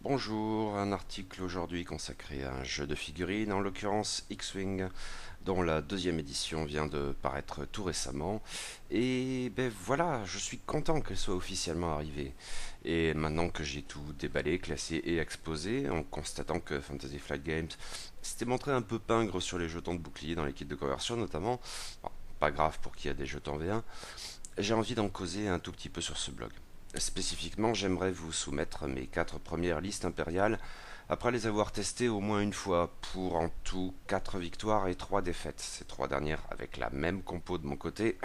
Bonjour, un article aujourd'hui consacré à un jeu de figurines, en l'occurrence X-Wing, dont la deuxième édition vient de paraître tout récemment. Et ben voilà, je suis content qu'elle soit officiellement arrivée. Et maintenant que j'ai tout déballé, classé et exposé, en constatant que Fantasy Flight Games s'était montré un peu pingre sur les jetons de bouclier dans les kits de conversion notamment, bon, pas grave pour qui a des jetons V1, j'ai envie d'en causer un tout petit peu sur ce blog. Spécifiquement, j'aimerais vous soumettre mes 4 premières listes impériales après les avoir testées au moins une fois pour en tout 4 victoires et 3 défaites, ces 3 dernières avec la même compo de mon côté,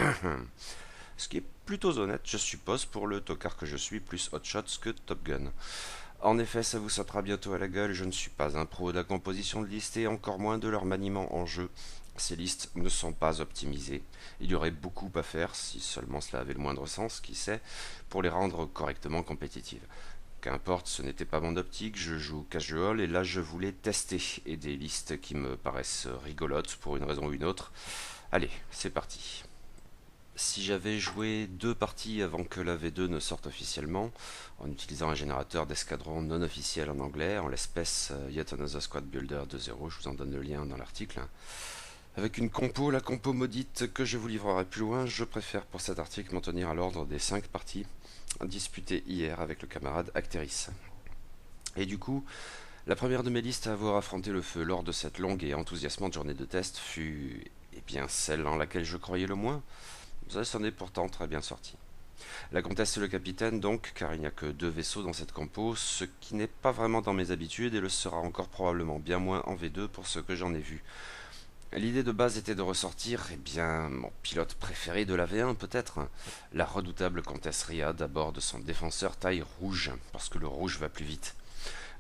ce qui est plutôt honnête je suppose pour le tocard que je suis plus Hot Shots que Top Gun. En effet, ça vous sautera bientôt à la gueule, je ne suis pas un pro de la composition de listes et encore moins de leur maniement en jeu. Ces listes ne sont pas optimisées. Il y aurait beaucoup à faire, si seulement cela avait le moindre sens, qui sait, pour les rendre correctement compétitives. Qu'importe, ce n'était pas mon optique, je joue casual et là je voulais tester et des listes qui me paraissent rigolotes pour une raison ou une autre. Allez, c'est parti. Si j'avais joué 2 parties avant que la V2 ne sorte officiellement, en utilisant un générateur d'escadron non officiel en anglais, en l'espèce Yet Another Squad Builder 2.0, je vous en donne le lien dans l'article, avec une compo, la compo maudite que je vous livrerai plus loin, je préfère pour cet article m'en tenir à l'ordre des 5 parties disputées hier avec le camarade Acteris. Et du coup, la première de mes listes à avoir affronté le feu lors de cette longue et enthousiasmante journée de test fut, eh bien, celle en laquelle je croyais le moins. Ça s'en est pourtant très bien sorti. La comtesse et le capitaine donc, car il n'y a que 2 vaisseaux dans cette compo, ce qui n'est pas vraiment dans mes habitudes et le sera encore probablement bien moins en V2 pour ce que j'en ai vu. L'idée de base était de ressortir, eh bien, mon pilote préféré de la V1 peut-être, la redoutable comtesse Ria d'abord de son défenseur taille rouge, parce que le rouge va plus vite.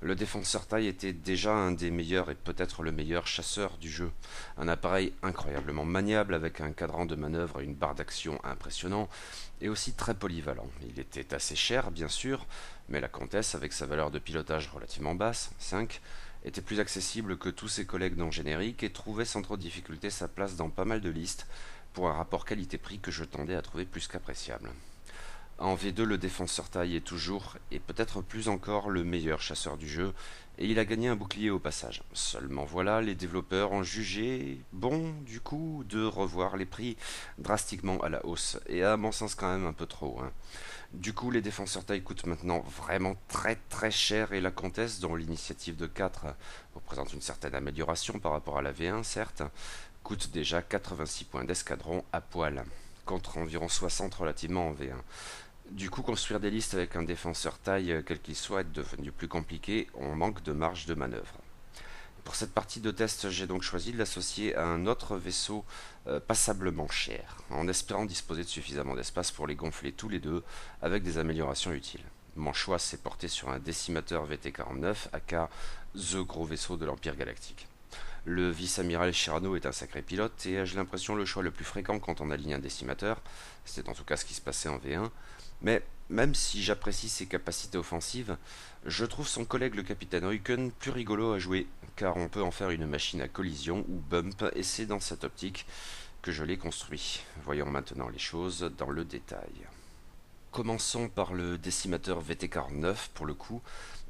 Le défenseur taille était déjà un des meilleurs et peut-être le meilleur chasseur du jeu. Un appareil incroyablement maniable avec un cadran de manœuvre et une barre d'action impressionnant et aussi très polyvalent. Il était assez cher bien sûr, mais la comtesse avec sa valeur de pilotage relativement basse, 5, était plus accessible que tous ses collègues non génériques et trouvait sans trop de difficulté sa place dans pas mal de listes pour un rapport qualité-prix que je tendais à trouver plus qu'appréciable. En V2, le défenseur taille est toujours, et peut-être plus encore, le meilleur chasseur du jeu, et il a gagné un bouclier au passage. Seulement voilà, les développeurs ont jugé bon, du coup, de revoir les prix drastiquement à la hausse, et à mon sens quand même un peu trop. Du coup, les défenseurs taille coûtent maintenant vraiment très très cher, et la comtesse, dont l'initiative de 4 représente une certaine amélioration par rapport à la V1, certes, coûte déjà 86 points d'escadron à poil, contre environ 60 relativement en V1. Du coup, construire des listes avec un défenseur taille, quel qu'il soit, est devenu plus compliqué, on manque de marge de manœuvre. Pour cette partie de test, j'ai donc choisi de l'associer à un autre vaisseau passablement cher, en espérant disposer de suffisamment d'espace pour les gonfler tous les deux avec des améliorations utiles. Mon choix s'est porté sur un décimateur VT-49, aka The gros vaisseau de l'Empire Galactique. Le vice-amiral Chirano est un sacré pilote et j'ai l'impression le choix le plus fréquent quand on aligne un décimateur, c'était en tout cas ce qui se passait en V1, mais même si j'apprécie ses capacités offensives, je trouve son collègue le capitaine Huyken plus rigolo à jouer, car on peut en faire une machine à collision ou bump, et c'est dans cette optique que je l'ai construit. Voyons maintenant les choses dans le détail. Commençons par le décimateur VT-49 pour le coup,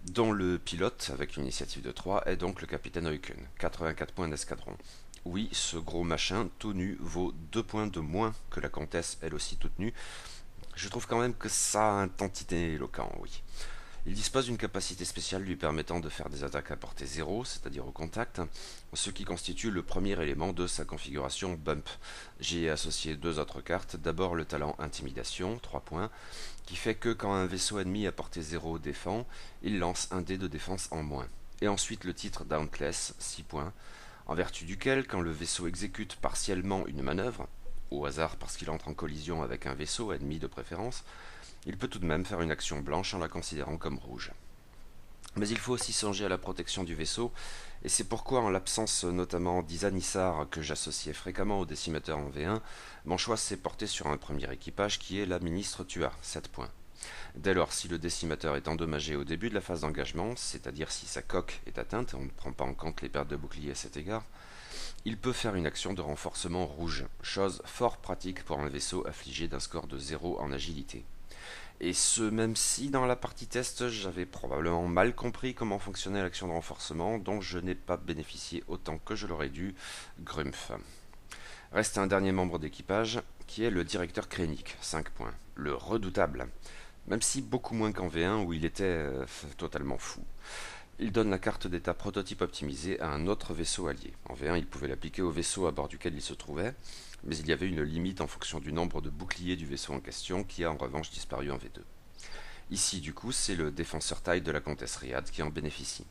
dont le pilote, avec une initiative de 3, est donc le capitaine Huyken, 84 points d'escadron. Oui, ce gros machin tout nu vaut 2 points de moins que la comtesse, elle aussi toute nue. Je trouve quand même que ça a un tantinet éloquent, oui. Il dispose d'une capacité spéciale lui permettant de faire des attaques à portée 0, c'est-à-dire au contact, ce qui constitue le premier élément de sa configuration bump. J'y ai associé 2 autres cartes, d'abord le talent intimidation, 3 points, qui fait que quand un vaisseau ennemi à portée 0 défend, il lance un dé de défense en moins. Et ensuite le titre Dauntless, 6 points, en vertu duquel, quand le vaisseau exécute partiellement une manœuvre, au hasard parce qu'il entre en collision avec un vaisseau ennemi de préférence, il peut tout de même faire une action blanche en la considérant comme rouge. Mais il faut aussi songer à la protection du vaisseau, et c'est pourquoi, en l'absence notamment d'Isanissar que j'associais fréquemment au décimateur en V1, mon choix s'est porté sur un premier équipage qui est la ministre Tua, 7 points. Dès lors, si le décimateur est endommagé au début de la phase d'engagement, c'est-à-dire si sa coque est atteinte, on ne prend pas en compte les pertes de bouclier à cet égard, il peut faire une action de renforcement rouge, chose fort pratique pour un vaisseau affligé d'un score de 0 en agilité. Et ce, même si dans la partie test, j'avais probablement mal compris comment fonctionnait l'action de renforcement, dont je n'ai pas bénéficié autant que je l'aurais dû, Grumpf. Reste un dernier membre d'équipage, qui est le directeur Krennic, 5 points, le redoutable, même si beaucoup moins qu'en V1 où il était totalement fou. Il donne la carte d'état prototype optimisée à un autre vaisseau allié. En V1, il pouvait l'appliquer au vaisseau à bord duquel il se trouvait, mais il y avait une limite en fonction du nombre de boucliers du vaisseau en question, qui a en revanche disparu en V2. Ici, du coup, c'est le défenseur taille de la comtesse Riad qui en bénéficie.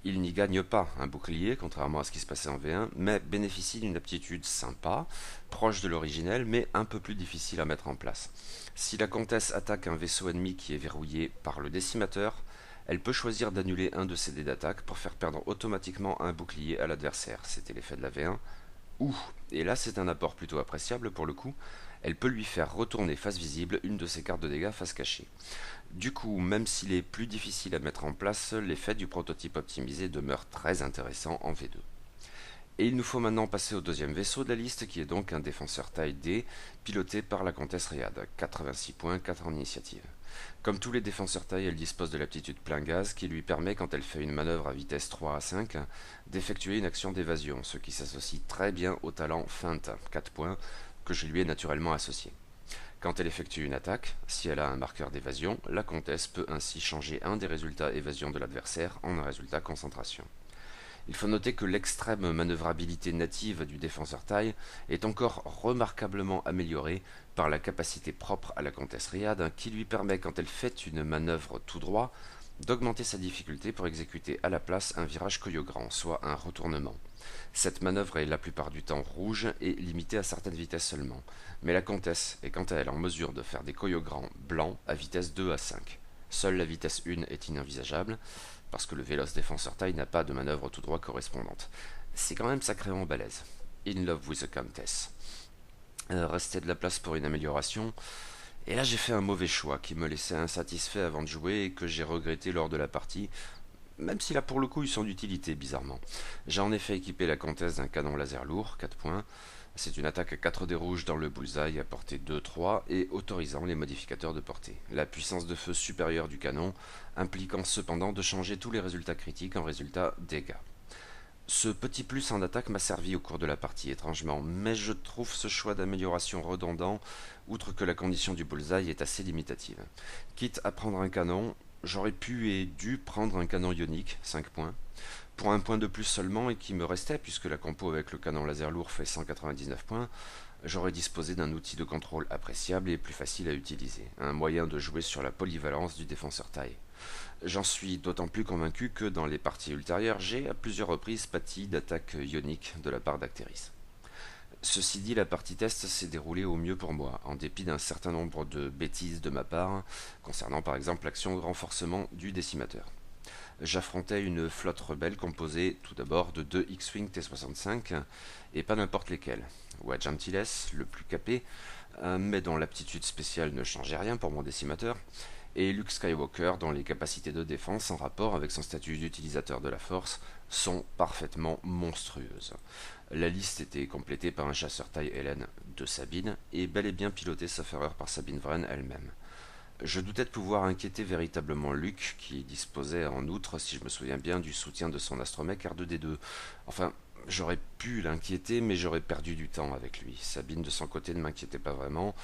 Il n'y gagne pas un bouclier, contrairement à ce qui se passait en V1, mais bénéficie d'une aptitude sympa, proche de l'originel, mais un peu plus difficile à mettre en place. Si la comtesse attaque un vaisseau ennemi qui est verrouillé par le décimateur, elle peut choisir d'annuler un de ses dés d'attaque pour faire perdre automatiquement un bouclier à l'adversaire. C'était l'effet de la V1. Ou, et là c'est un apport plutôt appréciable pour le coup, elle peut lui faire retourner face visible une de ses cartes de dégâts face cachée. Du coup, même s'il est plus difficile à mettre en place, l'effet du prototype optimisé demeure très intéressant en V2. Et il nous faut maintenant passer au deuxième vaisseau de la liste, qui est donc un défenseur taille D, piloté par la comtesse Riad, 86 points, 4 en initiative. Comme tous les défenseurs taille, elle dispose de l'aptitude plein gaz, qui lui permet, quand elle fait une manœuvre à vitesse 3 à 5, d'effectuer une action d'évasion, ce qui s'associe très bien au talent feinte, 4 points, que je lui ai naturellement associé. Quand elle effectue une attaque, si elle a un marqueur d'évasion, la comtesse peut ainsi changer un des résultats évasion de l'adversaire en un résultat concentration. Il faut noter que l'extrême manœuvrabilité native du défenseur taille est encore remarquablement améliorée par la capacité propre à la comtesse Riad qui lui permet, quand elle fait une manœuvre tout droit, d'augmenter sa difficulté pour exécuter à la place un virage coyogrand, soit un retournement. Cette manœuvre est la plupart du temps rouge et limitée à certaines vitesses seulement, mais la comtesse est quant à elle en mesure de faire des coyogrands blancs à vitesse 2 à 5. Seule la vitesse 1 est inenvisageable, parce que le Véloce défenseur taille n'a pas de manœuvre tout droit correspondante. C'est quand même sacrément balèze. In love with the Countess. Restait de la place pour une amélioration, et là j'ai fait un mauvais choix qui me laissait insatisfait avant de jouer et que j'ai regretté lors de la partie, même s'il a pour le coup eu son utilité bizarrement. J'ai en effet équipé la comtesse d'un canon laser lourd, 4 points. C'est une attaque à 4 dés rouges dans le bullseye à portée 2-3 et autorisant les modificateurs de portée. La puissance de feu supérieure du canon impliquant cependant de changer tous les résultats critiques en résultats dégâts. Ce petit plus en attaque m'a servi au cours de la partie étrangement, mais je trouve ce choix d'amélioration redondant, outre que la condition du bullseye est assez limitative. Quitte à prendre un canon, j'aurais pu et dû prendre un canon ionique, 5 points, pour un point de plus seulement et qui me restait, puisque la compo avec le canon laser lourd fait 199 points, j'aurais disposé d'un outil de contrôle appréciable et plus facile à utiliser, un moyen de jouer sur la polyvalence du défenseur taille. J'en suis d'autant plus convaincu que dans les parties ultérieures, j'ai à plusieurs reprises pâti d'attaques ioniques de la part d'Acteris. Ceci dit, la partie test s'est déroulée au mieux pour moi, en dépit d'un certain nombre de bêtises de ma part, concernant par exemple l'action de renforcement du décimateur. J'affrontais une flotte rebelle composée tout d'abord de 2 X-Wing T-65, et pas n'importe lesquels. Wedge Antilles, le plus capé, mais dont l'aptitude spéciale ne changeait rien pour mon décimateur, et Luke Skywalker dont les capacités de défense en rapport avec son statut d'utilisateur de la force sont parfaitement monstrueuses. La liste était complétée par un chasseur taille Hélène de Sabine, et bel et bien piloté sauf erreur par Sabine Wren elle-même. Je doutais de pouvoir inquiéter véritablement Luke, qui disposait en outre, si je me souviens bien, du soutien de son astromech R2D2. Enfin, j'aurais pu l'inquiéter, mais j'aurais perdu du temps avec lui. Sabine, de son côté, ne m'inquiétait pas vraiment.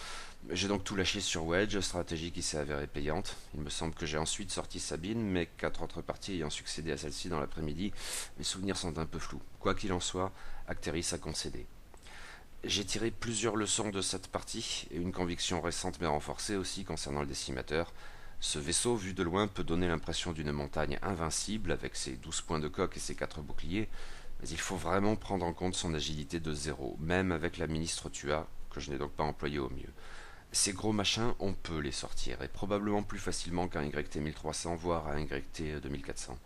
J'ai donc tout lâché sur Wedge, stratégie qui s'est avérée payante. Il me semble que j'ai ensuite sorti Sabine, mais 4 autres parties ayant succédé à celle-ci dans l'après-midi, mes souvenirs sont un peu flous. Quoi qu'il en soit, Acteris a concédé. J'ai tiré plusieurs leçons de cette partie, et une conviction récente mais renforcée aussi concernant le décimateur. Ce vaisseau, vu de loin, peut donner l'impression d'une montagne invincible, avec ses 12 points de coque et ses 4 boucliers, mais il faut vraiment prendre en compte son agilité de 0, même avec la ministre Tua, que je n'ai donc pas employée au mieux. Ces gros machins, on peut les sortir, et probablement plus facilement qu'un YT 1300, voire un YT 2400.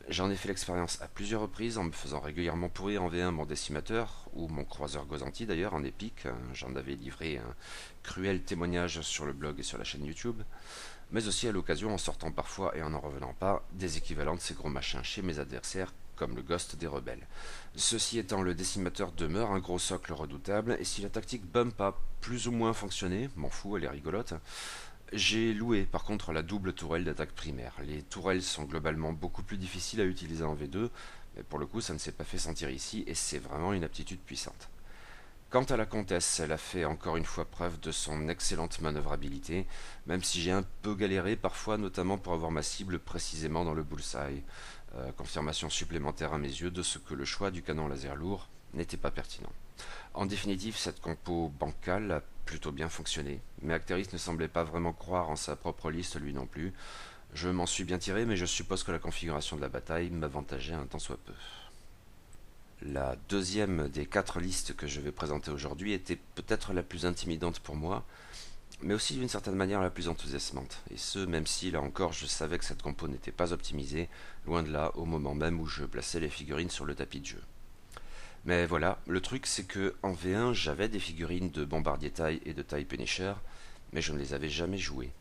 J'en ai fait l'expérience à plusieurs reprises en me faisant régulièrement pourrir en V1 mon décimateur, ou mon croiseur Gozanti d'ailleurs en épique, j'en avais livré un cruel témoignage sur le blog et sur la chaîne YouTube, mais aussi à l'occasion en sortant parfois et en revenant pas des équivalents de ces gros machins chez mes adversaires, comme le Ghost des rebelles. Ceci étant, le décimateur demeure un gros socle redoutable, et si la tactique bump a plus ou moins fonctionné, m'en fous, elle est rigolote, J'ai loué par contre la double tourelle d'attaque primaire. Les tourelles sont globalement beaucoup plus difficiles à utiliser en V2, mais pour le coup ça ne s'est pas fait sentir ici et c'est vraiment une aptitude puissante. Quant à la comtesse, elle a fait encore une fois preuve de son excellente manœuvrabilité, même si j'ai un peu galéré parfois, notamment pour avoir ma cible précisément dans le bullseye. Confirmation supplémentaire à mes yeux de ce que le choix du canon laser lourd n'était pas pertinent. En définitive, cette compo bancale a plutôt bien fonctionné, mais Acteris ne semblait pas vraiment croire en sa propre liste lui non plus. Je m'en suis bien tiré, mais je suppose que la configuration de la bataille m'avantageait un tant soit peu. La deuxième des 4 listes que je vais présenter aujourd'hui était peut-être la plus intimidante pour moi, mais aussi d'une certaine manière la plus enthousiasmante, et ce même si là encore je savais que cette compo n'était pas optimisée, loin de là au moment même où je plaçais les figurines sur le tapis de jeu. Mais voilà, le truc c'est que en V1 j'avais des figurines de Bombardier TIE et de TIE Punisher, mais je ne les avais jamais jouées.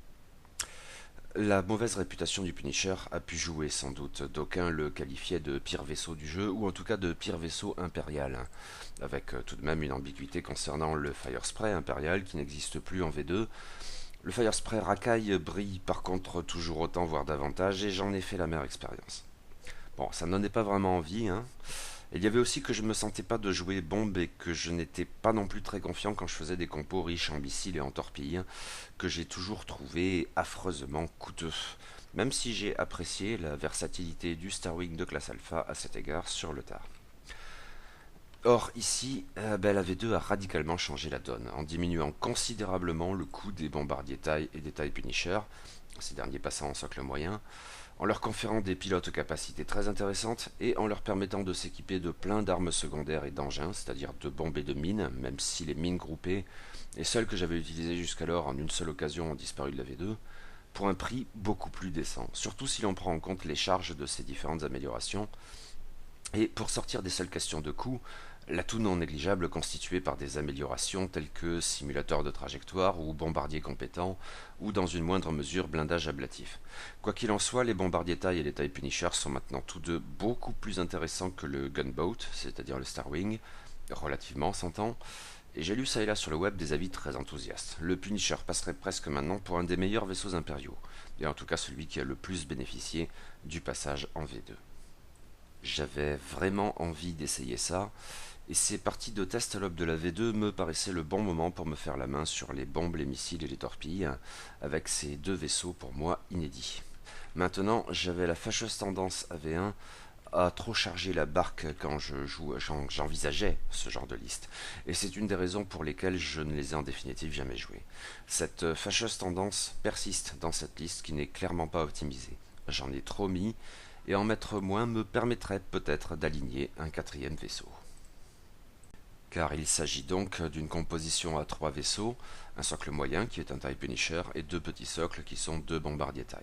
La mauvaise réputation du Punisher a pu jouer sans doute, d'aucuns le qualifiaient de pire vaisseau du jeu, ou en tout cas de pire vaisseau impérial, avec tout de même une ambiguïté concernant le Firespray impérial qui n'existe plus en V2. Le Firespray racaille brille par contre toujours autant, voire davantage, et j'en ai fait la mère expérience. Bon, ça n'en donnait pas vraiment envie, hein. Il y avait aussi que je me sentais pas de jouer bombe et que je n'étais pas non plus très confiant quand je faisais des compos riches en missiles et en torpilles, que j'ai toujours trouvé affreusement coûteux. Même si j'ai apprécié la versatilité du Starwing de classe Alpha à cet égard sur le tard. Or ici, la V2 a radicalement changé la donne, en diminuant considérablement le coût des bombardiers TIE et des TIE Punisher, ces derniers passant en socle moyen, en leur conférant des pilotes aux capacités très intéressantes et en leur permettant de s'équiper de plein d'armes secondaires et d'engins, c'est-à-dire de bombes et de mines, même si les mines groupées, et celles que j'avais utilisées jusqu'alors en une seule occasion ont disparu de la V2, pour un prix beaucoup plus décent, surtout si l'on prend en compte les charges de ces différentes améliorations. Et pour sortir des seules questions de coût, l'atout non négligeable constitué par des améliorations telles que simulateur de trajectoire ou bombardier compétent, ou dans une moindre mesure blindage ablatif. Quoi qu'il en soit, les bombardiers TIE et les TIE Punisher sont maintenant tous deux beaucoup plus intéressants que le Gunboat, c'est-à-dire le Starwing, relativement s'entend, et j'ai lu ça et là sur le web des avis très enthousiastes. Le Punisher passerait presque maintenant pour un des meilleurs vaisseaux impériaux, et en tout cas celui qui a le plus bénéficié du passage en V2. J'avais vraiment envie d'essayer ça, et ces parties de test à l'aube de la V2 me paraissaient le bon moment pour me faire la main sur les bombes, les missiles et les torpilles, avec ces deux vaisseaux pour moi inédits. Maintenant, j'avais la fâcheuse tendance à V1 à trop charger la barque quand j'envisageais ce genre de liste, et c'est une des raisons pour lesquelles je ne les ai en définitive jamais joués. Cette fâcheuse tendance persiste dans cette liste qui n'est clairement pas optimisée. J'en ai trop mis, et en mettre moins me permettrait peut-être d'aligner un quatrième vaisseau. Car il s'agit donc d'une composition à 3 vaisseaux, un socle moyen qui est un TIE Punisher et 2 petits socles qui sont 2 bombardiers TIE.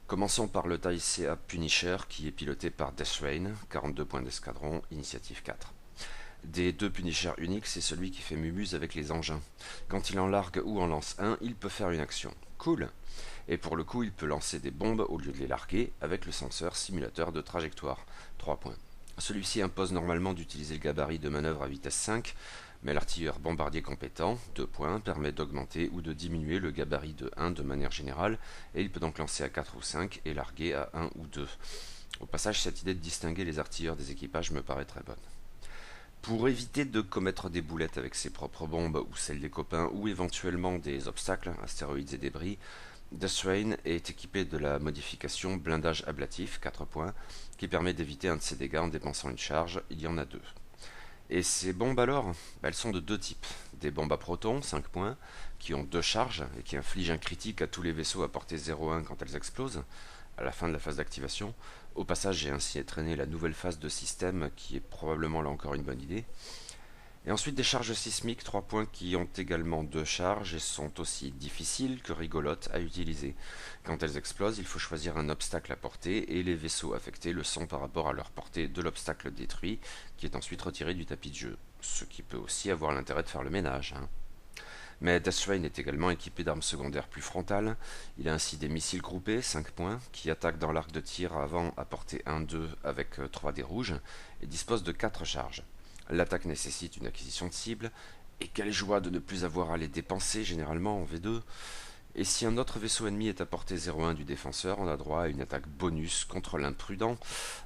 Commençons par le TIE CA Punisher qui est piloté par Deathrain, 42 points d'escadron, initiative 4. Des 2 Punisher uniques, c'est celui qui fait mumuse avec les engins. Quand il en largue ou en lance un, il peut faire une action. Cool! Et pour le coup, il peut lancer des bombes au lieu de les larguer avec le senseur simulateur de trajectoire, 3 points. Celui-ci impose normalement d'utiliser le gabarit de manœuvre à vitesse 5, mais l'artilleur bombardier compétent, 2 points, permet d'augmenter ou de diminuer le gabarit de 1 de manière générale, et il peut donc lancer à 4 ou 5 et larguer à 1 ou 2. Au passage, cette idée de distinguer les artilleurs des équipages me paraît très bonne. Pour éviter de commettre des boulettes avec ses propres bombes ou celles des copains, ou éventuellement des obstacles, astéroïdes et débris, Deathrain est équipé de la modification blindage ablatif, 4 points, qui permet d'éviter un de ses dégâts en dépensant une charge, il y en a 2. Et ces bombes alors, elles sont de 2 types. Des bombes à protons, 5 points, qui ont 2 charges et qui infligent un critique à tous les vaisseaux à portée 0,1 quand elles explosent, à la fin de la phase d'activation. Au passage, j'ai ainsi entraîné la nouvelle phase de système, qui est probablement là encore une bonne idée. Et ensuite des charges sismiques, 3 points qui ont également 2 charges et sont aussi difficiles que rigolotes à utiliser. Quand elles explosent, il faut choisir un obstacle à portée et les vaisseaux affectés le sont par rapport à leur portée de l'obstacle détruit qui est ensuite retiré du tapis de jeu. Ce qui peut aussi avoir l'intérêt de faire le ménage. Mais Deathrain est également équipé d'armes secondaires plus frontales. Il a ainsi des missiles groupés, 5 points, qui attaquent dans l'arc de tir avant à portée 1-2 avec 3 dés rouges et dispose de 4 charges. L'attaque nécessite une acquisition de cible, et quelle joie de ne plus avoir à les dépenser généralement en V2. Et si un autre vaisseau ennemi est à portée 0,1 du défenseur, on a droit à une attaque bonus contre l'imprudent,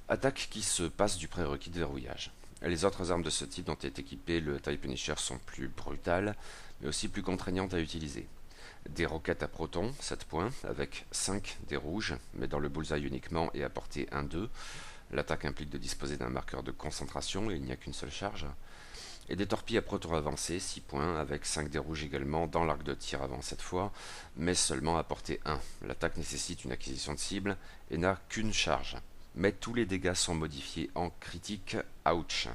attaque qui se passe du prérequis de verrouillage. Les autres armes de ce type dont est équipé le TIE Punisher sont plus brutales, mais aussi plus contraignantes à utiliser. Des roquettes à protons, 7 points, avec 5 des rouges, mais dans le bullseye uniquement et à portée 1-2. L'attaque implique de disposer d'un marqueur de concentration et il n'y a qu'une seule charge. Et des torpilles à protons avancés, 6 points, avec 5 des rouges également dans l'arc de tir avant cette fois, mais seulement à portée 1. L'attaque nécessite une acquisition de cible et n'a qu'une charge. Mais tous les dégâts sont modifiés en critique, ouch.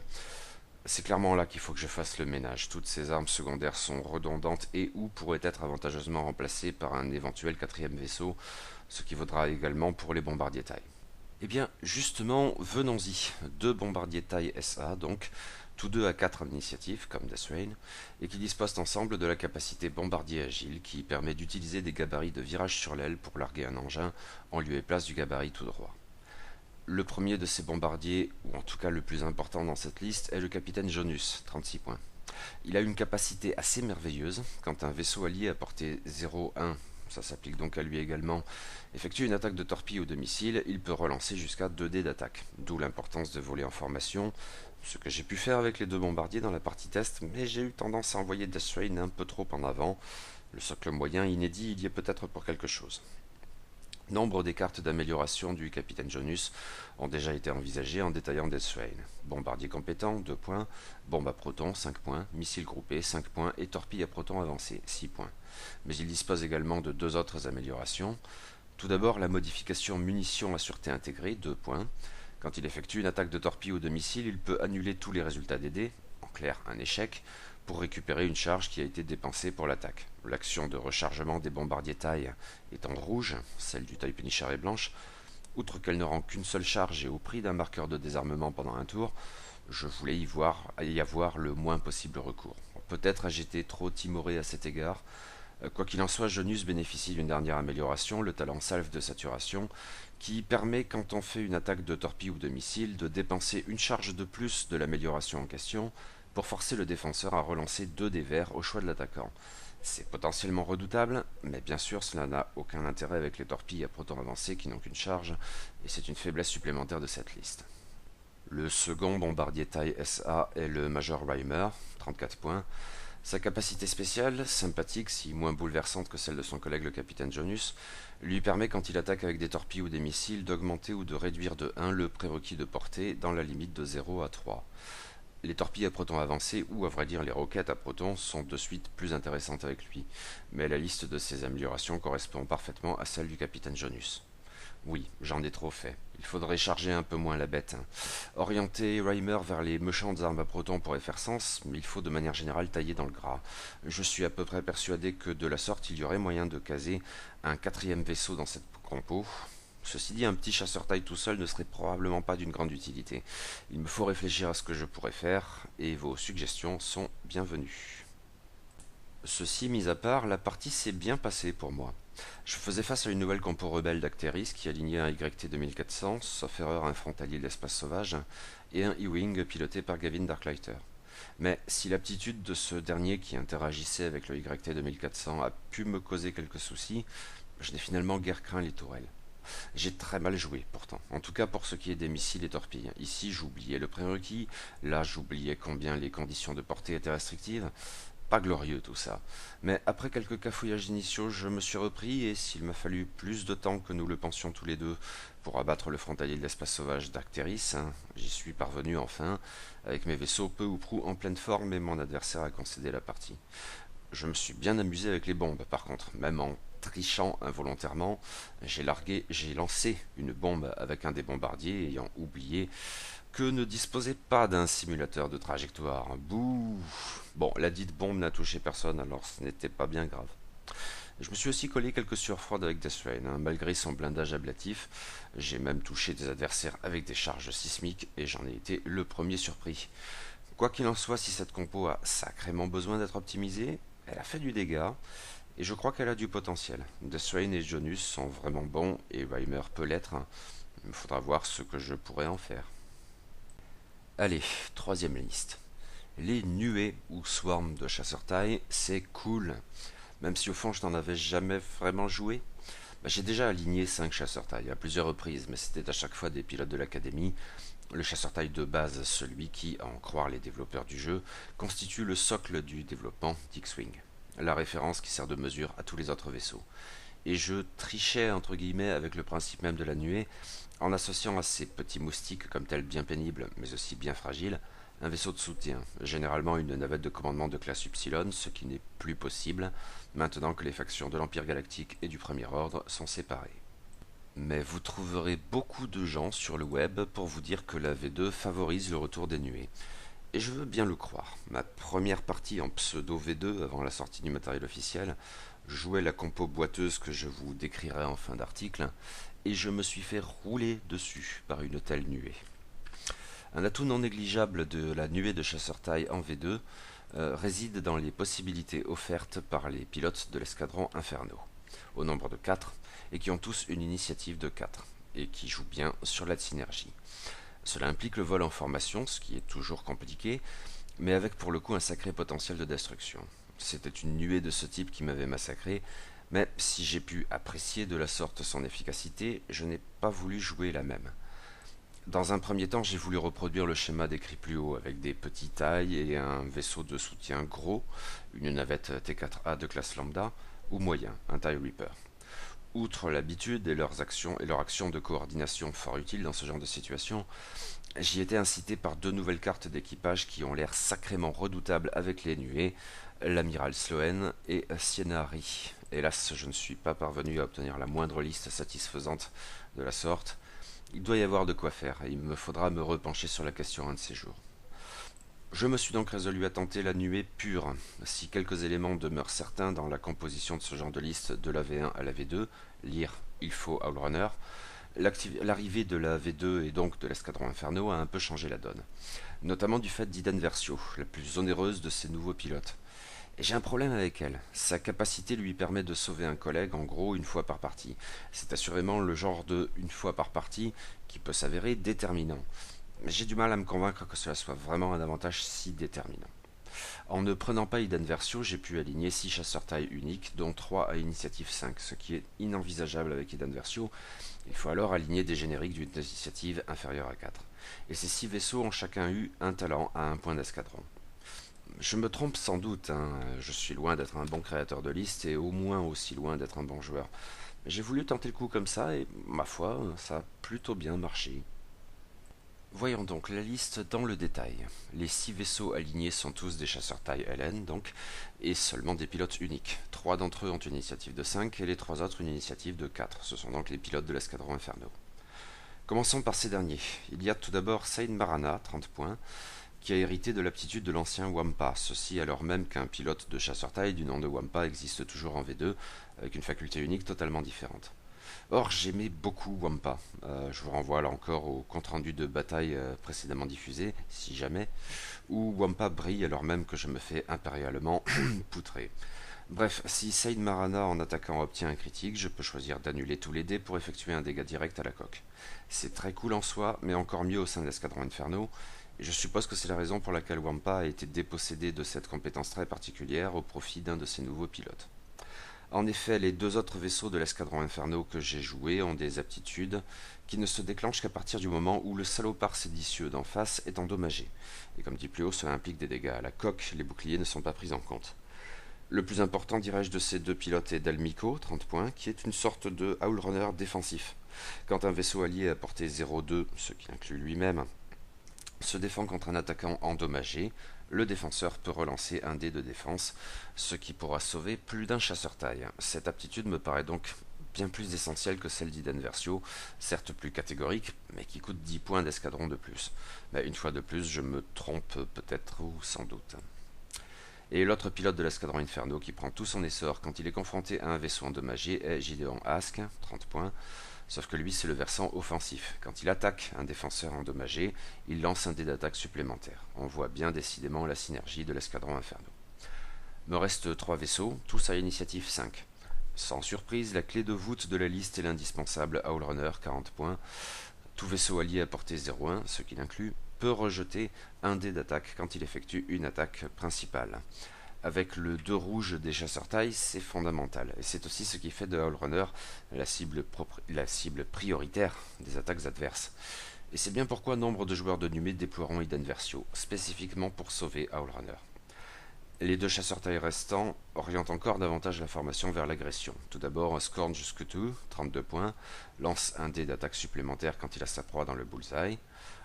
C'est clairement là qu'il faut que je fasse le ménage. Toutes ces armes secondaires sont redondantes et ou pourraient être avantageusement remplacées par un éventuel quatrième vaisseau, ce qui vaudra également pour les bombardiers taille. Eh bien, justement, venons-y. 2 bombardiers taille SA, donc, tous deux à 4 en initiative, comme Death Rain, et qui disposent ensemble de la capacité bombardier agile, qui permet d'utiliser des gabarits de virage sur l'aile pour larguer un engin en lieu et place du gabarit tout droit. Le premier de ces bombardiers, ou en tout cas le plus important dans cette liste, est le capitaine Jonus, 36 points. Il a une capacité assez merveilleuse. Quand un vaisseau allié à portée 0-1, ça s'applique donc à lui également, effectue une attaque de torpille ou de missile, il peut relancer jusqu'à 2 dés d'attaque. D'où l'importance de voler en formation, ce que j'ai pu faire avec les 2 bombardiers dans la partie test, mais j'ai eu tendance à envoyer Death Rain un peu trop en avant. Le socle moyen inédit, il y est peut-être pour quelque chose. Nombre des cartes d'amélioration du capitaine Jonus ont déjà été envisagées en détaillant Death Rain. Bombardier compétent, 2 points, bombe à protons, 5 points, missile groupé, 5 points et torpille à protons avancé, 6 points. Mais il dispose également de 2 autres améliorations. Tout d'abord, la modification munitions à sûreté intégrée, 2 points. Quand il effectue une attaque de torpille ou de missile, il peut annuler tous les résultats des dés, en clair un échec, pour récupérer une charge qui a été dépensée pour l'attaque. L'action de rechargement des bombardiers taille est en rouge, celle du TIE Punisher est blanche. Outre qu'elle ne rend qu'une seule charge et au prix d'un marqueur de désarmement pendant un tour, je voulais y avoir le moins possible recours. Peut-être ai-je été trop timoré à cet égard. Quoi qu'il en soit, Jonus bénéficie d'une dernière amélioration, le talent salve de saturation, qui permet, quand on fait une attaque de torpille ou de missile, de dépenser une charge de plus de l'amélioration en question, pour forcer le défenseur à relancer 2 dés verts au choix de l'attaquant. C'est potentiellement redoutable, mais bien sûr cela n'a aucun intérêt avec les torpilles à protons avancés qui n'ont qu'une charge, et c'est une faiblesse supplémentaire de cette liste. Le second bombardier taille SA est le Major Rhymer, 34 points. Sa capacité spéciale, sympathique si moins bouleversante que celle de son collègue le capitaine Jonus, lui permet quand il attaque avec des torpilles ou des missiles d'augmenter ou de réduire de 1 le prérequis de portée dans la limite de 0 à 3. Les torpilles à protons avancées, ou à vrai dire les roquettes à protons, sont de suite plus intéressantes avec lui, mais la liste de ces améliorations correspond parfaitement à celle du capitaine Jonus. Oui, j'en ai trop fait. Il faudrait charger un peu moins la bête. Orienter Rhymer vers les méchantes armes à protons pourrait faire sens, mais il faut de manière générale tailler dans le gras. Je suis à peu près persuadé que de la sorte il y aurait moyen de caser un 4e vaisseau dans cette compo. Ceci dit, un petit chasseur taille tout seul ne serait probablement pas d'une grande utilité. Il me faut réfléchir à ce que je pourrais faire, et vos suggestions sont bienvenues. Ceci mis à part, la partie s'est bien passée pour moi. Je faisais face à une nouvelle compo rebelle d'Acteris qui alignait un YT 2400, sauf erreur un frontalier de l'espace sauvage, et un E-Wing piloté par Gavin Darklighter. Mais si l'aptitude de ce dernier qui interagissait avec le YT 2400 a pu me causer quelques soucis, je n'ai finalement guère craint les tourelles. J'ai très mal joué pourtant, en tout cas pour ce qui est des missiles et torpilles. Ici j'oubliais le prérequis, là j'oubliais combien les conditions de portée étaient restrictives. Pas glorieux tout ça. Mais après quelques cafouillages initiaux, je me suis repris et s'il m'a fallu plus de temps que nous le pensions tous les deux pour abattre le frontalier de l'espace sauvage d'Acteris, j'y suis parvenu enfin, avec mes vaisseaux peu ou prou en pleine forme et mon adversaire a concédé la partie. Je me suis bien amusé avec les bombes par contre, même en trichant involontairement, j'ai lancé une bombe avec un des bombardiers ayant oublié que ne disposait pas d'un simulateur de trajectoire. Bouh! Bon, la dite bombe n'a touché personne, alors ce n'était pas bien grave. Je me suis aussi collé quelques sueurs froides avec Death Rain, malgré son blindage ablatif. J'ai même touché des adversaires avec des charges sismiques et j'en ai été le premier surpris. Quoi qu'il en soit, si cette compo a sacrément besoin d'être optimisée, elle a fait du dégât et je crois qu'elle a du potentiel. Death Rain et Jonus sont vraiment bons et Rhymer peut l'être. Il me faudra voir ce que je pourrais en faire. Allez, 3e liste. Les nuées ou swarms de chasseurs taille, c'est cool. même si au fond je n'en avais jamais vraiment joué. J'ai déjà aligné 5 chasseurs taille à plusieurs reprises, mais c'était à chaque fois des pilotes de l'académie. Le chasseur taille de base, celui qui, à en croire les développeurs du jeu, constitue le socle du développement d'X-Wing, la référence qui sert de mesure à tous les autres vaisseaux. Et je trichais entre guillemets avec le principe même de la nuée, en associant à ces petits moustiques comme tels bien pénibles, mais aussi bien fragiles, un vaisseau de soutien, généralement une navette de commandement de classe Upsilon, ce qui n'est plus possible, maintenant que les factions de l'Empire Galactique et du Premier Ordre sont séparées. Mais vous trouverez beaucoup de gens sur le web pour vous dire que la V2 favorise le retour des nuées. Et je veux bien le croire. Ma première partie en pseudo V2 avant la sortie du matériel officiel jouait la compo boiteuse que je vous décrirai en fin d'article, et je me suis fait rouler dessus par une telle nuée. Un atout non négligeable de la nuée de chasseurs taille en V2 réside dans les possibilités offertes par les pilotes de l'escadron Inferno, au nombre de 4, et qui ont tous une initiative de 4, et qui jouent bien sur la synergie. Cela implique le vol en formation, ce qui est toujours compliqué, mais avec pour le coup un sacré potentiel de destruction. C'était une nuée de ce type qui m'avait massacré, mais si j'ai pu apprécier de la sorte son efficacité, je n'ai pas voulu jouer la même. Dans un premier temps, j'ai voulu reproduire le schéma décrit plus haut, avec des petites tailles et un vaisseau de soutien gros, une navette T4A de classe lambda, ou moyen, un TIE Reaper. Outre l'habitude et leur action de coordination fort utile dans ce genre de situation, j'y étais incité par 2 nouvelles cartes d'équipage qui ont l'air sacrément redoutables avec les nuées, l'amiral Sloan et Sienari. Hélas, je ne suis pas parvenu à obtenir la moindre liste satisfaisante de la sorte. Il doit y avoir de quoi faire, et il me faudra me repencher sur la question un de ces jours. Je me suis donc résolu à tenter la nuée pure. Si quelques éléments demeurent certains dans la composition de ce genre de liste de la V1 à la V2, lire il faut Howlrunner, l'arrivée de la V2 et donc de l'escadron Inferno a un peu changé la donne, notamment du fait d'Iden Versio, la plus onéreuse de ces nouveaux pilotes. Et j'ai un problème avec elle. Sa capacité lui permet de sauver un collègue en gros une fois par partie. C'est assurément le genre de une fois par partie qui peut s'avérer déterminant. Mais j'ai du mal à me convaincre que cela soit vraiment un avantage si déterminant. En ne prenant pas Iden Versio, j'ai pu aligner 6 chasseurs taille uniques, dont 3 à initiative 5, ce qui est inenvisageable avec Iden Versio. Il faut alors aligner des génériques d'une initiative inférieure à 4. Et ces 6 vaisseaux ont chacun eu un talent à un point d'escadron. Je me trompe sans doute, je suis loin d'être un bon créateur de liste et au moins aussi loin d'être un bon joueur. Mais j'ai voulu tenter le coup comme ça et, ma foi, ça a plutôt bien marché. Voyons donc la liste dans le détail. Les 6 vaisseaux alignés sont tous des chasseurs taille LN, donc, et seulement des pilotes uniques. 3 d'entre eux ont une initiative de 5 et les 3 autres une initiative de 4. Ce sont donc les pilotes de l'escadron Inferno. Commençons par ces derniers. Il y a tout d'abord Saïd Marana, 30 points, qui a hérité de l'aptitude de l'ancien Wampa, ceci alors même qu'un pilote de chasseur taille du nom de Wampa existe toujours en V2, avec une faculté unique totalement différente. Or, j'aimais beaucoup Wampa. Je vous renvoie là encore au compte-rendu de bataille précédemment diffusé, si jamais, où Wampa brille alors même que je me fais impérialement poutrer. Bref, si Saïd Marana en attaquant obtient un critique, je peux choisir d'annuler tous les dés pour effectuer un dégât direct à la coque. C'est très cool en soi, mais encore mieux au sein de l'escadron Inferno, et je suppose que c'est la raison pour laquelle Wampa a été dépossédé de cette compétence très particulière au profit d'un de ses nouveaux pilotes. En effet, les 2 autres vaisseaux de l'escadron Inferno que j'ai joués ont des aptitudes qui ne se déclenchent qu'à partir du moment où le salopard séditieux d'en face est endommagé. Et comme dit plus haut, cela implique des dégâts à la coque, les boucliers ne sont pas pris en compte. Le plus important, dirais-je, de ces 2 pilotes est Dalmico, 30 points, qui est une sorte de Howlrunner défensif. Quand un vaisseau allié à portée 0,2, ce qui inclut lui-même, se défend contre un attaquant endommagé, le défenseur peut relancer un dé de défense, ce qui pourra sauver plus d'un chasseur taille. Cette aptitude me paraît donc bien plus essentielle que celle d'Iden Versio, certes plus catégorique, mais qui coûte 10 points d'escadron de plus. Mais une fois de plus, je me trompe peut-être ou sans doute. Et l'autre pilote de l'escadron Inferno qui prend tout son essor quand il est confronté à un vaisseau endommagé est Gideon Ask, 30 points, sauf que lui c'est le versant offensif. Quand il attaque un défenseur endommagé, il lance un dé d'attaque supplémentaire. On voit bien décidément la synergie de l'escadron Inferno. Me restent 3 vaisseaux, tous à initiative 5. Sans surprise, la clé de voûte de la liste est l'indispensable Howlrunner, 40 points. Tout vaisseau allié à portée 0,1, ce qui l'inclut, peut rejeter un dé d'attaque quand il effectue une attaque principale. Avec le 2 rouge des chasseurs taille, c'est fondamental. Et c'est aussi ce qui fait de Howl Runner la cible prioritaire des attaques adverses. Et c'est bien pourquoi nombre de joueurs de Numet déploieront Hidden Versio, spécifiquement pour sauver Howl Runner. Les deux chasseurs taille restants orientent encore davantage la formation vers l'agression. Tout d'abord, Scorn jusque 2, 32 points, lance un dé d'attaque supplémentaire quand il a sa proie dans le bullseye.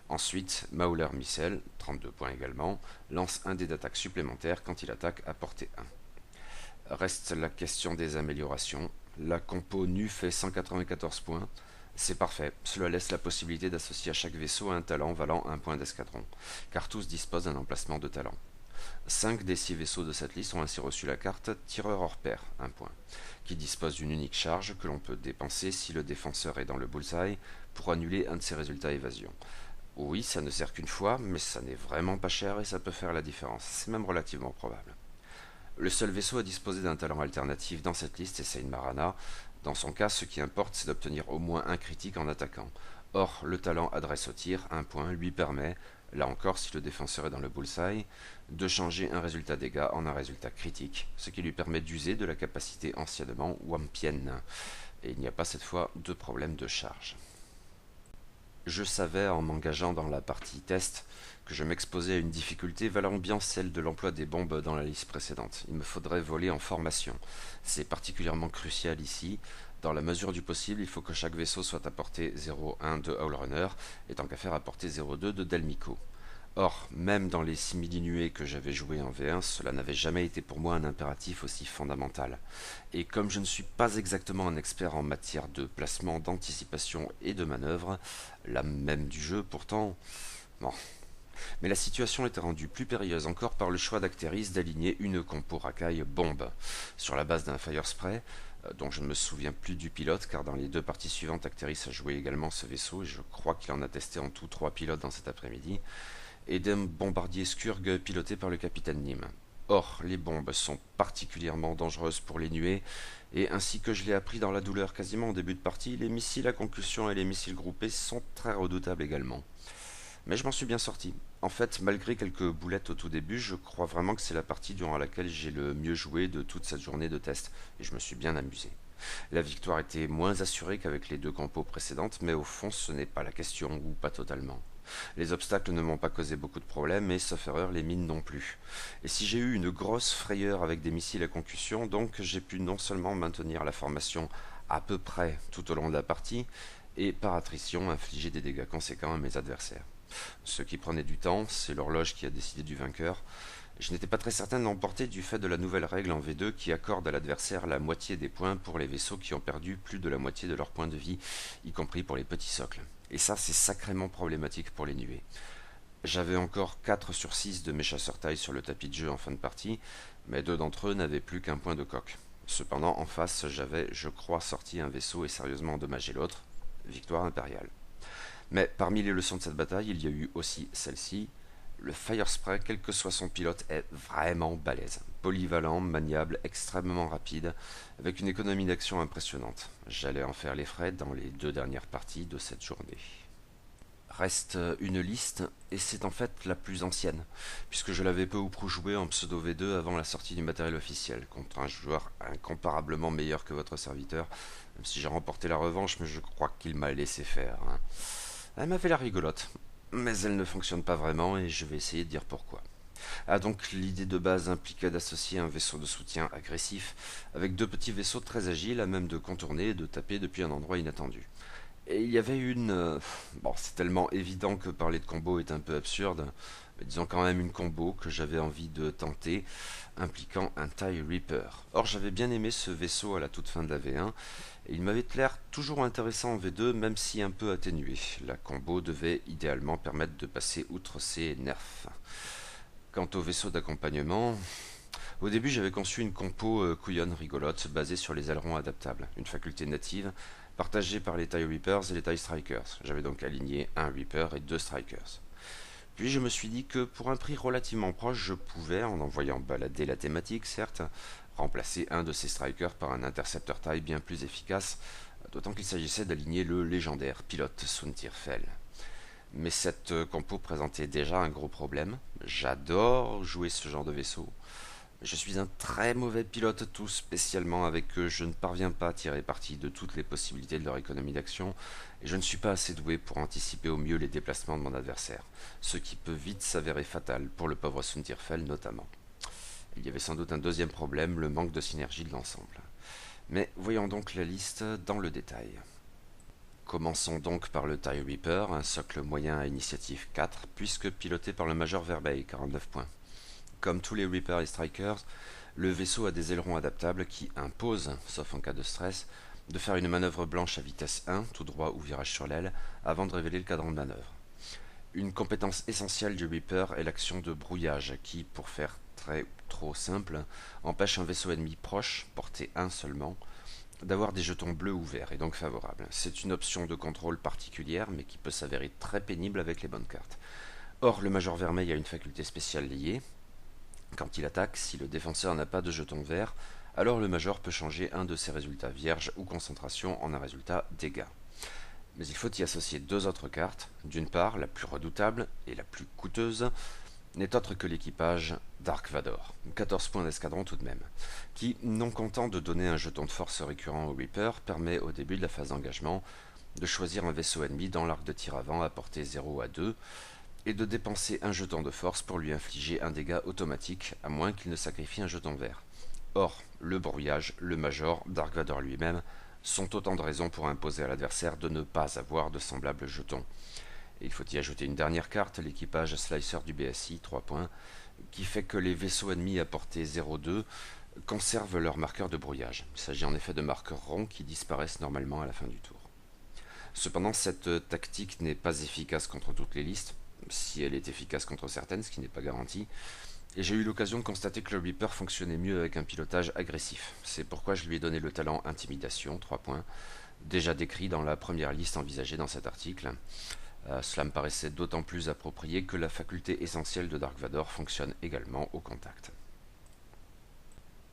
Ensuite, Mauler Missile, 32 points également, lance un dé d'attaque supplémentaire quand il attaque à portée 1. Reste la question des améliorations. La compo nue fait 194 points. C'est parfait, cela laisse la possibilité d'associer à chaque vaisseau un talent valant un point d'escadron, car tous disposent d'un emplacement de talent. 5 des 6 vaisseaux de cette liste ont ainsi reçu la carte Tireur hors pair, 1 point, qui dispose d'une unique charge que l'on peut dépenser si le défenseur est dans le bullseye pour annuler un de ses résultats évasion. Oui, ça ne sert qu'une fois, mais ça n'est vraiment pas cher et ça peut faire la différence, c'est même relativement probable. Le seul vaisseau à disposer d'un talent alternatif dans cette liste est Saint Marana. Dans son cas, ce qui importe, c'est d'obtenir au moins un critique en attaquant. Or, le talent adresse au tir, 1 point, lui permet, là encore si le défenseur est dans le bullseye, de changer un résultat dégâts en un résultat critique, ce qui lui permet d'user de la capacité anciennement Wampien. Et il n'y a pas cette fois de problème de charge. Je savais en m'engageant dans la partie test que je m'exposais à une difficulté valant bien celle de l'emploi des bombes dans la liste précédente. Il me faudrait voler en formation. C'est particulièrement crucial ici. Dans la mesure du possible, il faut que chaque vaisseau soit à portée 0,1 de Howl Runner et tant qu'à faire à portée 0,2 de Delmico. Or, même dans les simili-nuées que j'avais jouées en V1, cela n'avait jamais été pour moi un impératif aussi fondamental. Et comme je ne suis pas exactement un expert en matière de placement, d'anticipation et de manœuvre, l'âme même du jeu pourtant... Bon. Mais la situation était rendue plus périlleuse encore par le choix d'Acteris d'aligner une compo racaille bombe sur la base d'un Fire Spray, dont je ne me souviens plus du pilote, car dans les 2 parties suivantes, Acteris a joué également ce vaisseau, et je crois qu'il en a testé en tout 3 pilotes dans cet après-midi, et d'un bombardier Skurg piloté par le capitaine Nim. Or, les bombes sont particulièrement dangereuses pour les nuées, et ainsi que je l'ai appris dans la douleur quasiment au début de partie, les missiles à concussion et les missiles groupés sont très redoutables également. Mais je m'en suis bien sorti. En fait, malgré quelques boulettes au tout début, je crois vraiment que c'est la partie durant laquelle j'ai le mieux joué de toute cette journée de test, et je me suis bien amusé. La victoire était moins assurée qu'avec les 2 compos précédentes, mais au fond ce n'est pas la question, ou pas totalement. Les obstacles ne m'ont pas causé beaucoup de problèmes, et sauf erreur, les mines non plus. Et si j'ai eu une grosse frayeur avec des missiles à concussion, donc j'ai pu non seulement maintenir la formation à peu près tout au long de la partie, et par attrition infliger des dégâts conséquents à mes adversaires. Ce qui prenait du temps, c'est l'horloge qui a décidé du vainqueur. Je n'étais pas très certain de l'emporter du fait de la nouvelle règle en V2 qui accorde à l'adversaire la moitié des points pour les vaisseaux qui ont perdu plus de la moitié de leur point de vie, y compris pour les petits socles. Et ça, c'est sacrément problématique pour les nuées. J'avais encore 4 sur 6 de mes chasseurs taille sur le tapis de jeu en fin de partie, mais 2 d'entre eux n'avaient plus qu'un point de coque. Cependant, en face, j'avais, je crois, sorti un vaisseau et sérieusement endommagé l'autre. Victoire impériale. Mais parmi les leçons de cette bataille, il y a eu aussi celle-ci. Le Fire Spray, quel que soit son pilote, est vraiment balèze. Polyvalent, maniable, extrêmement rapide, avec une économie d'action impressionnante. J'allais en faire les frais dans les 2 dernières parties de cette journée. Reste une liste, et c'est en fait la plus ancienne, puisque je l'avais peu ou prou joué en pseudo V2 avant la sortie du matériel officiel, contre un joueur incomparablement meilleur que votre serviteur, même si j'ai remporté la revanche, mais je crois qu'il m'a laissé faire. Elle m'avait l'air rigolote, mais elle ne fonctionne pas vraiment, et je vais essayer de dire pourquoi. Ah donc l'idée de base impliquait d'associer un vaisseau de soutien agressif avec 2 petits vaisseaux très agiles à même de contourner et de taper depuis un endroit inattendu. Et il y avait bon, c'est tellement évident que parler de combo est un peu absurde, mais disons quand même une combo que j'avais envie de tenter, impliquant un TIE Reaper. Or j'avais bien aimé ce vaisseau à la toute fin de la V1, et il m'avait l'air toujours intéressant en V2, même si un peu atténué. La combo devait idéalement permettre de passer outre ses nerfs. Quant au vaisseau d'accompagnement, au début j'avais conçu une compo couillonne rigolote basée sur les ailerons adaptables, une faculté native partagée par les TIE Reapers et les TIE Strikers. J'avais donc aligné un Reaper et 2 Strikers. Puis je me suis dit que pour un prix relativement proche, je pouvais, en envoyant balader la thématique certes, remplacer un de ces Strikers par un intercepteur taille bien plus efficace, d'autant qu'il s'agissait d'aligner le légendaire pilote Suntirfell. Mais cette compo présentait déjà un gros problème. J'adore jouer ce genre de vaisseau, Je suis un très mauvais pilote, tout spécialement avec eux. Je ne parviens pas à tirer parti de toutes les possibilités de leur économie d'action, et je ne suis pas assez doué pour anticiper au mieux les déplacements de mon adversaire, ce qui peut vite s'avérer fatal pour le pauvre Suntirfell notamment. Il y avait sans doute un deuxième problème, le manque de synergie de l'ensemble. Mais voyons donc la liste dans le détail. Commençons donc par le TIE Reaper, un socle moyen à initiative 4, puisque piloté par le Major Verbey, 49 points. Comme tous les Reapers et Strikers, le vaisseau a des ailerons adaptables qui imposent, sauf en cas de stress, de faire une manœuvre blanche à vitesse 1, tout droit ou virage sur l'aile, avant de révéler le cadran de manœuvre. Une compétence essentielle du Reaper est l'action de brouillage qui, pour faire trop simple, empêche un vaisseau ennemi proche, portée 1 seulement, d'avoir des jetons bleus ou verts et donc favorables. C'est une option de contrôle particulière mais qui peut s'avérer très pénible avec les bonnes cartes. Or, le Major Vermeil a une faculté spéciale liée. Quand il attaque, si le défenseur n'a pas de jeton vert, alors le Major peut changer un de ses résultats vierges ou concentration en un résultat dégâts. Mais il faut y associer deux autres cartes. D'une part, la plus redoutable et la plus coûteuse n'est autre que l'équipage Dark Vador, 14 points d'escadron tout de même, qui, non content de donner un jeton de force récurrent au Reaper, permet au début de la phase d'engagement de choisir un vaisseau ennemi dans l'arc de tir avant à portée 0 à 2 et de dépenser un jeton de force pour lui infliger un dégât automatique, à moins qu'il ne sacrifie un jeton vert. Or, le brouillage, le Major, Dark Vador lui-même, sont autant de raisons pour imposer à l'adversaire de ne pas avoir de semblables jetons. Et il faut y ajouter une dernière carte, l'équipage Slicer du BSI, 3 points, qui fait que les vaisseaux ennemis à portée 0,2 conservent leur marqueur de brouillage. Il s'agit en effet de marqueurs ronds qui disparaissent normalement à la fin du tour. Cependant, cette tactique n'est pas efficace contre toutes les listes, si elle est efficace contre certaines, ce qui n'est pas garanti, et j'ai eu l'occasion de constater que le Reaper fonctionnait mieux avec un pilotage agressif. C'est pourquoi je lui ai donné le talent Intimidation, 3 points, déjà décrit dans la première liste envisagée dans cet article. Cela me paraissait d'autant plus approprié que la faculté essentielle de Dark Vador fonctionne également au contact.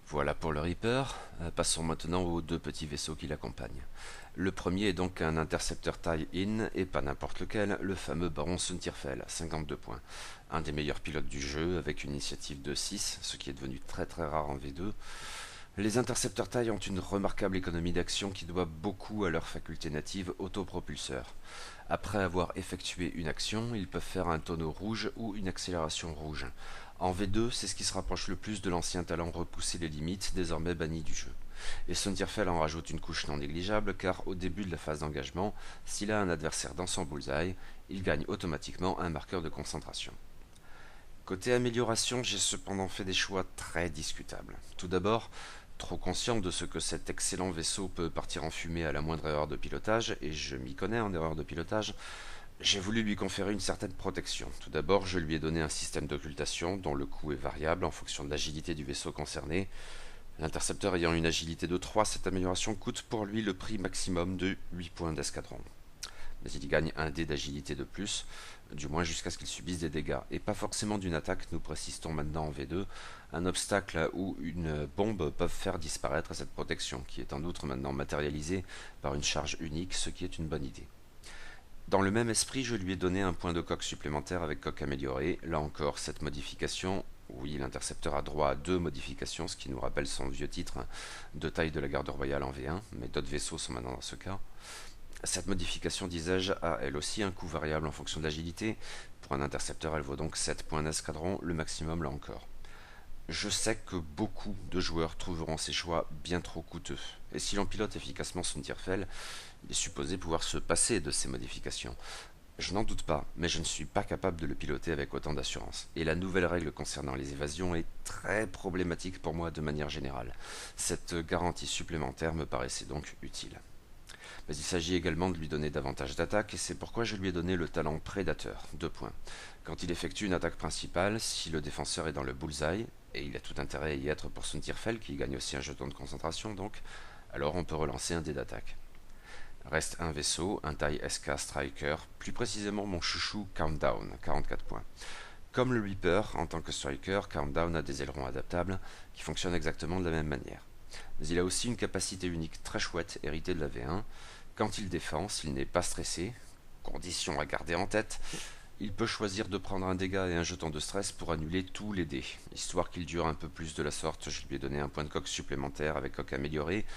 Voilà pour le Reaper, passons maintenant aux deux petits vaisseaux qui l'accompagnent. Le premier est donc un intercepteur tie-in, et pas n'importe lequel, le fameux Baron Suntirfell, 52 points. Un des meilleurs pilotes du jeu, avec une initiative de 6, ce qui est devenu très rare en V2. Les intercepteurs taille ont une remarquable économie d'action qui doit beaucoup à leur faculté native autopropulseur. Après avoir effectué une action, ils peuvent faire un tonneau rouge ou une accélération rouge. En V2, c'est ce qui se rapproche le plus de l'ancien talent repousser les limites, désormais banni du jeu. Et Suntirfell en rajoute une couche non négligeable, car au début de la phase d'engagement, s'il a un adversaire dans son bullseye, il gagne automatiquement un marqueur de concentration. Côté amélioration, j'ai cependant fait des choix très discutables. Tout d'abord, trop conscient de ce que cet excellent vaisseau peut partir en fumée à la moindre erreur de pilotage, et je m'y connais en erreur de pilotage, j'ai voulu lui conférer une certaine protection. Tout d'abord, je lui ai donné un système d'occultation dont le coût est variable en fonction de l'agilité du vaisseau concerné. L'intercepteur ayant une agilité de 3, cette amélioration coûte pour lui le prix maximum de 8 points d'escadron. Mais il y gagne un dé d'agilité de plus, du moins jusqu'à ce qu'il subisse des dégâts, et pas forcément d'une attaque, nous précisons maintenant en V2, un obstacle ou une bombe peuvent faire disparaître cette protection, qui est en outre maintenant matérialisée par une charge unique, ce qui est une bonne idée. Dans le même esprit, je lui ai donné un point de coque supplémentaire avec coque améliorée. Là encore, cette modification, oui, l'intercepteur a droit à 2 modifications, ce qui nous rappelle son vieux titre de taille de la garde royale en V1, mais d'autres vaisseaux sont maintenant dans ce cas. Cette modification, disais-je, a elle aussi un coût variable en fonction de l'agilité. Pour un intercepteur, elle vaut donc 7 points d'escadron, le maximum là encore. Je sais que beaucoup de joueurs trouveront ces choix bien trop coûteux, et si l'on pilote efficacement Suntirfell, il est supposé pouvoir se passer de ces modifications. Je n'en doute pas, mais je ne suis pas capable de le piloter avec autant d'assurance, et la nouvelle règle concernant les évasions est très problématique pour moi de manière générale. Cette garantie supplémentaire me paraissait donc utile. Mais il s'agit également de lui donner davantage d'attaque, et c'est pourquoi je lui ai donné le talent prédateur, 2 points. Quand il effectue une attaque principale, si le défenseur est dans le bullseye, et il a tout intérêt à y être pour Suntirfell, qui gagne aussi un jeton de concentration donc, alors on peut relancer un dé d'attaque. Reste un vaisseau, un taille SK Striker, plus précisément mon chouchou Countdown, 44 points. Comme le Reaper, en tant que Striker, Countdown a des ailerons adaptables qui fonctionnent exactement de la même manière. Mais il a aussi une capacité unique très chouette héritée de la V1. Quand il défend, s'il n'est pas stressé, condition à garder en tête, Il peut choisir de prendre un dégât et un jeton de stress pour annuler tous les dés. Histoire qu'il dure un peu plus de la sorte, je lui ai donné un point de coque supplémentaire avec coque améliorée.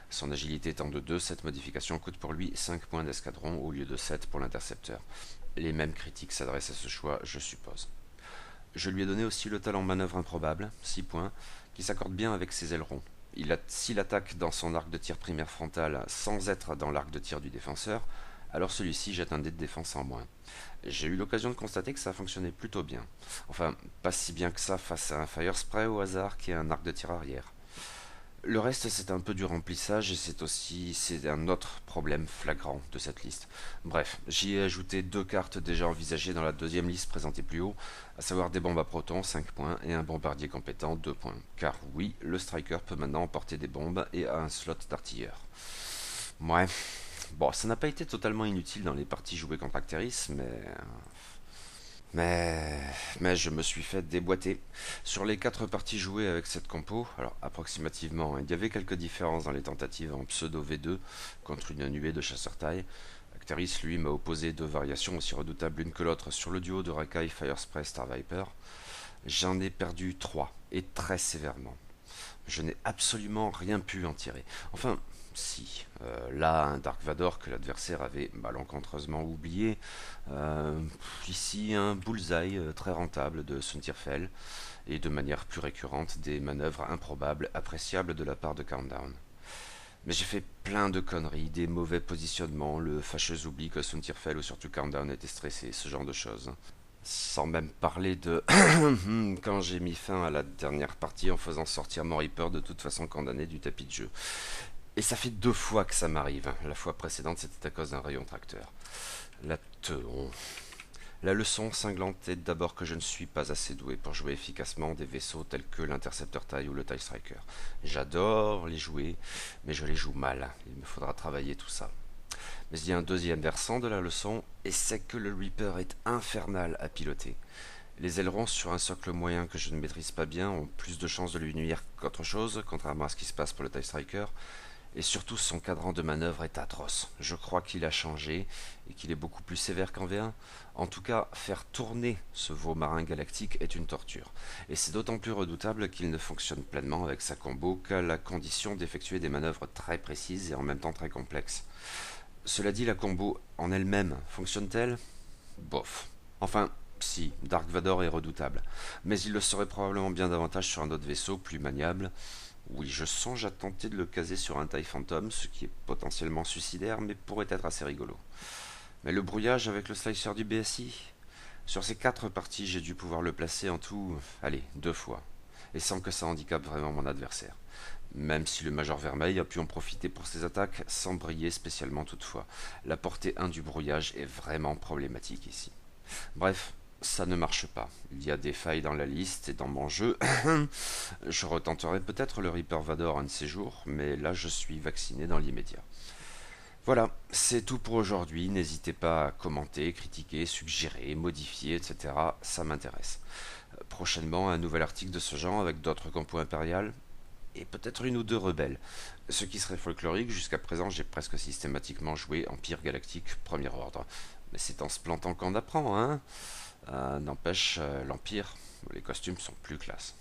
Son agilité étant de 2, cette modification coûte pour lui 5 points d'escadron au lieu de 7 pour l'intercepteur. Les mêmes critiques s'adressent à ce choix, je suppose. Je lui ai donné aussi le talent manœuvre improbable, 6 points, qui s'accorde bien avec ses ailerons. S'il attaque dans son arc de tir primaire frontal sans être dans l'arc de tir du défenseur, alors celui-ci jette un dé de défense en moins. J'ai eu l'occasion de constater que ça fonctionnait plutôt bien. Enfin, pas si bien que ça face à un Fire Spray au hasard qui est un arc de tir arrière. Le reste, c'est un peu du remplissage et c'est un autre problème flagrant de cette liste. Bref, j'y ai ajouté 2 cartes déjà envisagées dans la deuxième liste présentée plus haut, à savoir des bombes à protons, 5 points, et un bombardier compétent, 2 points. Car oui, le striker peut maintenant emporter des bombes et a un slot d'artilleur. Ouais, bon, ça n'a pas été totalement inutile dans les parties jouées contre Acteris, mais je me suis fait déboîter. Sur les 4 parties jouées avec cette compo, alors approximativement, il y avait quelques différences dans les tentatives en pseudo V2 contre une nuée de chasseurs taille. Acteris, lui, m'a opposé 2 variations aussi redoutables l'une que l'autre sur le duo de Rakai Firespray Star Viper. J'en ai perdu 3, et très sévèrement. Je n'ai absolument rien pu en tirer. Enfin, si. Là, un Dark Vador que l'adversaire avait malencontreusement oublié. Ici, un bullseye très rentable de Suntirfell. Et de manière plus récurrente, des manœuvres improbables, appréciables de la part de Countdown. Mais j'ai fait plein de conneries, des mauvais positionnements, le fâcheux oubli que Suntirfell ou surtout Countdown était stressé, ce genre de choses. Sans même parler de quand j'ai mis fin à la dernière partie en faisant sortir mon Reaper de toute façon condamné du tapis de jeu. Et ça fait 2 fois que ça m'arrive. La fois précédente, c'était à cause d'un rayon tracteur. La teon. La leçon cinglante est d'abord que je ne suis pas assez doué pour jouer efficacement des vaisseaux tels que l'Interceptor TIE ou le TIE Striker. J'adore les jouer, mais je les joue mal. Il me faudra travailler tout ça. Mais il y a un deuxième versant de la leçon, et c'est que le Reaper est infernal à piloter. Les ailerons sur un socle moyen que je ne maîtrise pas bien ont plus de chances de lui nuire qu'autre chose, contrairement à ce qui se passe pour le TIE Striker. Et surtout, son cadran de manœuvre est atroce. Je crois qu'il a changé et qu'il est beaucoup plus sévère qu'en V1. En tout cas, faire tourner ce veau marin galactique est une torture. Et c'est d'autant plus redoutable qu'il ne fonctionne pleinement avec sa combo qu'à la condition d'effectuer des manœuvres très précises et en même temps très complexes. Cela dit, la combo en elle-même fonctionne-t-elle? Bof. Enfin, si, Dark Vador est redoutable, mais il le serait probablement bien davantage sur un autre vaisseau plus maniable. Oui, je songe à tenter de le caser sur un TIE Phantom, ce qui est potentiellement suicidaire, mais pourrait être assez rigolo. Mais le brouillage avec le slicer du BSI? Sur ces 4 parties, j'ai dû pouvoir le placer en tout, allez, 2 fois, et sans que ça handicape vraiment mon adversaire. Même si le Major Vermeil a pu en profiter pour ses attaques, sans briller spécialement toutefois. La portée 1 du brouillage est vraiment problématique ici. Bref, ça ne marche pas. Il y a des failles dans la liste et dans mon jeu. Je retenterai peut-être le Reaper Vador un de ces jours, mais là je suis vacciné dans l'immédiat. Voilà, c'est tout pour aujourd'hui. N'hésitez pas à commenter, critiquer, suggérer, modifier, etc. Ça m'intéresse. Prochainement, un nouvel article de ce genre avec d'autres compos impériales et peut-être une ou 2 rebelles. Ce qui serait folklorique, jusqu'à présent j'ai presque systématiquement joué Empire Galactique Premier Ordre. Mais c'est en se plantant qu'on apprend, hein. N'empêche, l'Empire, les costumes sont plus classe.